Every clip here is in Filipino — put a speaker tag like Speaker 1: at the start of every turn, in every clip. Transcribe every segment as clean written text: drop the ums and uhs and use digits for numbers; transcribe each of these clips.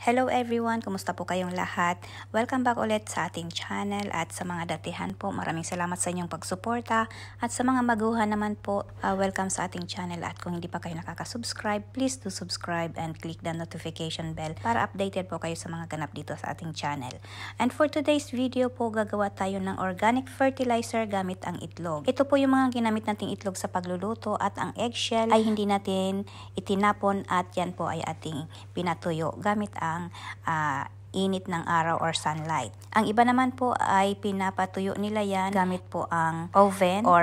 Speaker 1: Hello everyone! Kumusta po kayong lahat? Welcome back ulit sa ating channel at sa mga datihan po, maraming salamat sa inyong pagsuporta at sa mga maguhan naman po, welcome sa ating channel at kung hindi pa kayo nakaka-subscribe, please do subscribe and click the notification bell para updated po kayo sa mga ganap dito sa ating channel. And for today's video po, gagawa tayo ng organic fertilizer gamit ang itlog. Ito po yung mga ginamit nating itlog sa pagluluto at ang eggshell ay hindi natin itinapon at yan po ay ating pinatuyo gamit ang init ng araw or sunlight. Ang iba naman po ay pinapatuyo nila yan gamit po ang oven or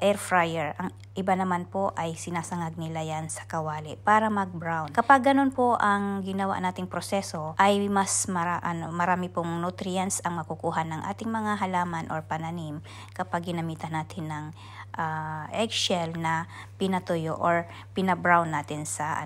Speaker 1: air fryer. Ang iba naman po ay sinasangag nila yan sa kawali para mag-brown. Kapag ganun po ang ginawa nating proseso ay mas marami pong nutrients ang makukuha ng ating mga halaman or pananim kapag ginamitan natin ng eggshell na pinatuyo or pinabrown natin sa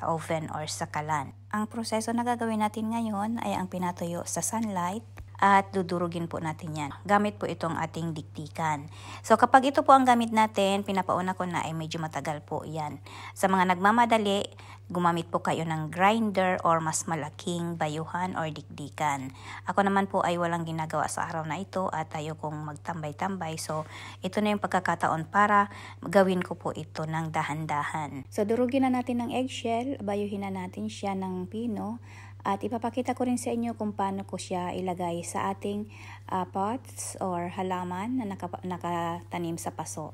Speaker 1: oven or sa kalan. Ang proseso na gagawin natin ngayon ay ang pinatuyo sa sunlight at dudurugin po natin yan. Gamit po itong ating diktikan. So kapag ito po ang gamit natin, pinapauna ko na ay medyo matagal po yan. Sa mga nagmamadali, gumamit po kayo ng grinder or mas malaking bayuhan or dikdikan. Ako naman po ay walang ginagawa sa araw na ito at tayo kong magtambay-tambay. So ito na yung pagkakataon para gawin ko po ito ng dahan-dahan. So durugin na natin ng eggshell, bayuhin na natin siya ng pino. At ipapakita ko rin sa inyo kung paano ko siya ilagay sa ating pots or halaman na nakatanim sa paso.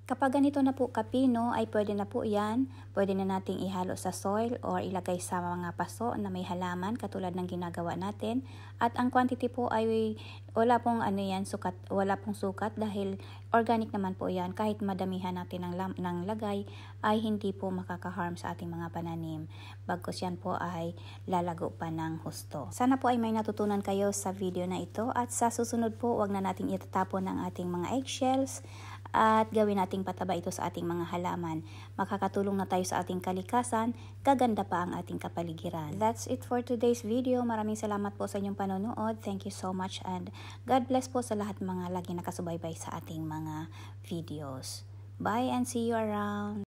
Speaker 1: Kapag ganito na po kapino ay pwede na po yan. Pwede na nating ihalo sa soil or ilagay sa mga paso na may halaman katulad ng ginagawa natin. At ang quantity po ay wala pong wala pong sukat dahil organic naman po yan. Kahit madamihan natin ng lagay ay hindi po makaka-harm sa ating mga pananim. Bagkus yan po ay lalago pa ng husto. Sana po ay may natutunan kayo sa video na ito at sa susunod po wag na nating itatapon ang ating mga eggshells at gawin nating pataba ito sa ating mga halaman. Makakatulong na tayo sa ating kalikasan, gaganda pa ang ating kapaligiran. That's it for today's video. Maraming salamat po sa inyong panonood. Thank you so much and God bless po sa lahat mga lagi nakasubaybay sa ating mga videos. Bye and see you around!